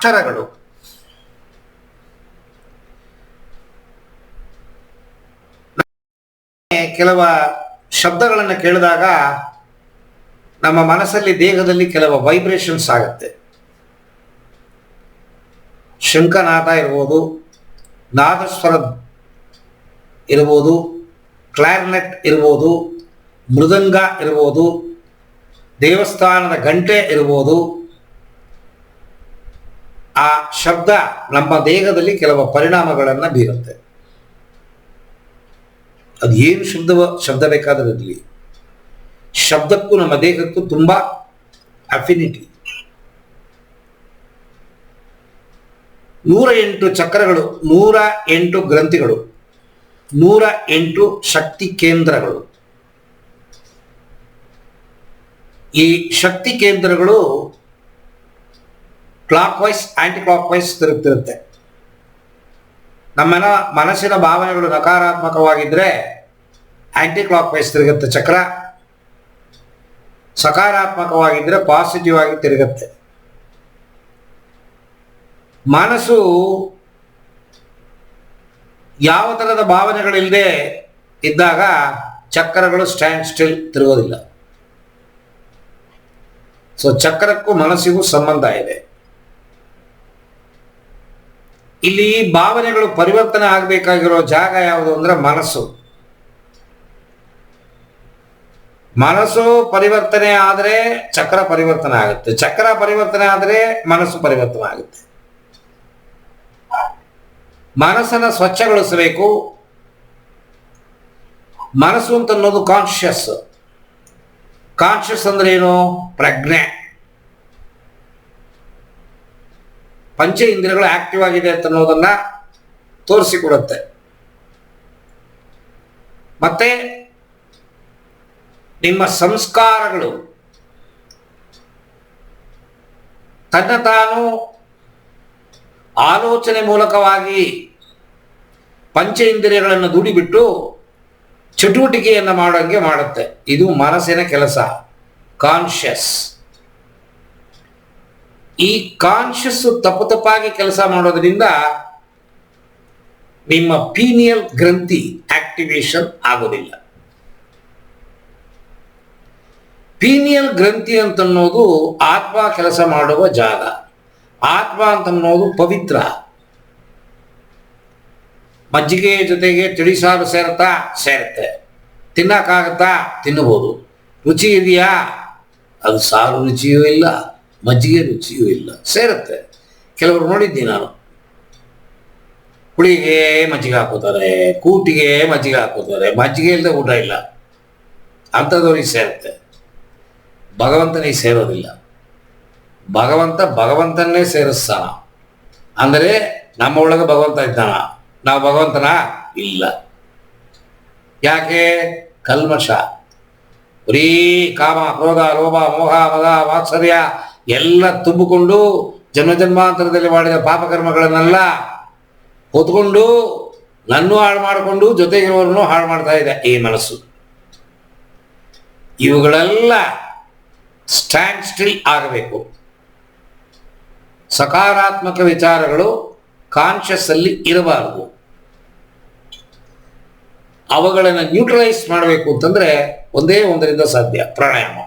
ಅಕ್ಷರಗಳು. ಕೆಲವು ಶಬ್ದಗಳನ್ನು ಕೇಳಿದಾಗ ನಮ್ಮ ಮನಸ್ಸಲ್ಲಿ ದೇಹದಲ್ಲಿ ಕೆಲವು ವೈಬ್ರೇಷನ್ಸ್ ಆಗುತ್ತೆ. ಶಂಖನಾದ ಇರ್ಬೋದು, ನಾದಸ್ವರ ಇರ್ಬೋದು, ಕ್ಲಾರ್ನೆಟ್ ಇರ್ಬೋದು, ಮೃದಂಗ ಇರ್ಬೋದು, ದೇವಸ್ಥಾನದ ಗಂಟೆ ಇರ್ಬೋದು. ಆ ಶಬ್ದ ನಮ್ಮ ದೇಹದಲ್ಲಿ ಕೆಲವು ಪರಿಣಾಮಗಳನ್ನು ಬೀರುತ್ತೆ. ಅದು ಏನು ಶಬ್ದ ಬೇಕಾದರೂ ಇರಲಿ, ಶಬ್ದಕ್ಕೂ ನಮ್ಮ ದೇಹಕ್ಕೂ ತುಂಬ ಅಫಿನಿಟಿ. 108 ಚಕ್ರಗಳು, 108 ಗ್ರಂಥಿಗಳು, 108 ಶಕ್ತಿ ಕೇಂದ್ರಗಳು. ಈ ಶಕ್ತಿ ಕೇಂದ್ರಗಳು clockwise anticlockwise ತಿರುಗ್ತಿರುತ್ತೆ. ನಮ್ಮ ಮನಸ್ಸಿನ ಭಾವನೆಗಳು ನಕಾರಾತ್ಮಕವಾಗಿದ್ದರೆ ಆಂಟಿ ಕ್ಲಾಕ್ ವೈಸ್ ತಿರುಗುತ್ತೆ ಚಕ್ರ, ಸಕಾರಾತ್ಮಕವಾಗಿದ್ದರೆ ಪಾಸಿಟಿವ್ ಆಗಿ ತಿರುಗುತ್ತೆ. ಮನಸ್ಸು ಯಾವ ಥರದ ಭಾವನೆಗಳಿಲ್ಲದೆ ಇದ್ದಾಗ ಚಕ್ರಗಳು ಸ್ಟ್ಯಾಂಡ್ ಸ್ಟಿಲ್ ತಿರುಗೋದಿಲ್ಲ. ಸೊ ಚಕ್ರಕ್ಕೂ ಮನಸ್ಸಿಗೂ ಸಂಬಂಧ ಇದೆ. ಇಲ್ಲಿ ಭಾವನೆಗಳು ಪರಿವರ್ತನೆ ಆಗಬೇಕಾಗಿರೋ ಜಾಗ ಯಾವುದು ಅಂದ್ರೆ ಮನಸ್ಸು. ಮನಸ್ಸು ಪರಿವರ್ತನೆ ಆದರೆ ಚಕ್ರ ಪರಿವರ್ತನೆ ಆಗುತ್ತೆ, ಚಕ್ರ ಪರಿವರ್ತನೆ ಆದರೆ ಮನಸ್ಸು ಪರಿವರ್ತನೆ ಆಗುತ್ತೆ. ಮನಸ್ಸನ್ನು ಸ್ವಚ್ಛಗೊಳಿಸಬೇಕು. ಮನಸ್ಸು ಅಂತ ಅನ್ನೋದು ಕಾನ್ಷಿಯಸ್. ಕಾನ್ಷಿಯಸ್ ಅಂದ್ರೆ ಏನು? ಪ್ರಜ್ಞೆ. ಪಂಚ ಇಂದ್ರಿಯಗಳು ಆಕ್ಟಿವ್ ಆಗಿದೆ ಅಂತ ಅನ್ನೋದನ್ನ ತೋರಿಸಿಕೊಡುತ್ತೆ. ಮತ್ತೆ ನಿಮ್ಮ ಸಂಸ್ಕಾರಗಳು ತನ್ನ ತಾನು ಆಲೋಚನೆ ಮೂಲಕವಾಗಿ ಪಂಚ ಇಂದ್ರಿಯಗಳನ್ನು ದುಡಿಬಿಟ್ಟು ಚಟುವಟಿಕೆಯನ್ನು ಮಾಡೋಂಗೆ ಮಾಡುತ್ತೆ. ಇದು ಮನಸ್ಸಿನ ಕೆಲಸ, ಕಾನ್ಷಿಯಸ್. ಈ ಕಾನ್ಷಿಯಸ್ ತಪ್ಪಾಗಿ ಕೆಲಸ ಮಾಡೋದ್ರಿಂದ ನಿಮ್ಮ ಪೀನಿಯಲ್ ಗ್ರಂಥಿ ಆಕ್ಟಿವೇಶನ್ ಆಗೋದಿಲ್ಲ. ಪೀನಿಯಲ್ ಗ್ರಂಥಿ ಅಂತನ್ನೋದು ಆತ್ಮ ಕೆಲಸ ಮಾಡುವ ಜಾಗ. ಆತ್ಮ ಅಂತನ್ನೋದು ಪವಿತ್ರ. ಮಜ್ಜಿಗೆ ಜೊತೆಗೆ ತಿಳಿಸಾರು ಸೇರುತ್ತೆ. ತಿನ್ನಕ್ಕಾಗತ್ತಾ? ತಿನ್ನಬಹುದು. ರುಚಿ ಇದೆಯಾ? ಅದು ಸಾರು ರುಚಿಯೂ ಇಲ್ಲ, ಮಜ್ಜಿಗೆ ರುಚಿಯೂ ಇಲ್ಲ, ಸೇರುತ್ತೆ. ಕೆಲವರು ನೋಡಿದ್ದೀನಿ ನಾನು, ಹುಳಿಗೆ ಮಜ್ಜಿಗೆ ಹಾಕೋತಾರೆ, ಕೂಟಿಗೆ ಮಜ್ಜಿಗೆ ಹಾಕೋತಾರೆ, ಮಜ್ಜಿಗೆ ಇಲ್ಲದೆ ಊಟ ಇಲ್ಲ. ಅಂಥದ್ದವ್ರಿಗೆ ಸೇರುತ್ತೆ, ಭಗವಂತನಿಗೆ ಸೇರೋದಿಲ್ಲ. ಭಗವಂತನ್ನೇ ಸೇರಿಸ್ತಾನ. ಅಂದರೆ ನಮ್ಮ ಒಳಗೆ ಭಗವಂತ ಇದ್ದಾನ, ನಾವು ಭಗವಂತನ ಇಲ್ಲ. ಯಾಕೆ? ಕಲ್ಮಶ. ಬರೀ ಕಾಮ, ಕ್ರೋಧ, ಲೋಭ, ಮೋಹ, ಮದ, ವಾತ್ಸರ್ಯ ಎಲ್ಲ ತುಂಬಿಕೊಂಡು ಜನ್ಮಾಂತರದಲ್ಲಿ ಮಾಡಿದ ಪಾಪಕರ್ಮಗಳನ್ನೆಲ್ಲ ಹೊತ್ಕೊಂಡು ನನ್ನೂ ಹಾಳು ಮಾಡಿಕೊಂಡು ಜೊತೆಗಿರೋರನ್ನು ಹಾಳು ಮಾಡ್ತಾ ಇದೆ ಈ ಮನಸ್ಸು. ಇವುಗಳೆಲ್ಲ ಸ್ಟ್ಯಾಂಡ್ ಸ್ಟಿಲ್ ಆಗಬೇಕು. ಸಕಾರಾತ್ಮಕ ವಿಚಾರಗಳು ಕಾನ್ಷಿಯಸ್ ಅಲ್ಲಿ ಇರಬಾರದು. ಅವುಗಳನ್ನು ನ್ಯೂಟ್ರಲೈಸ್ ಮಾಡಬೇಕು ಅಂತಂದ್ರೆ ಒಂದೇ ಒಂದರಿಂದ ಸಾಧ್ಯ, ಪ್ರಾಣಾಯಾಮ.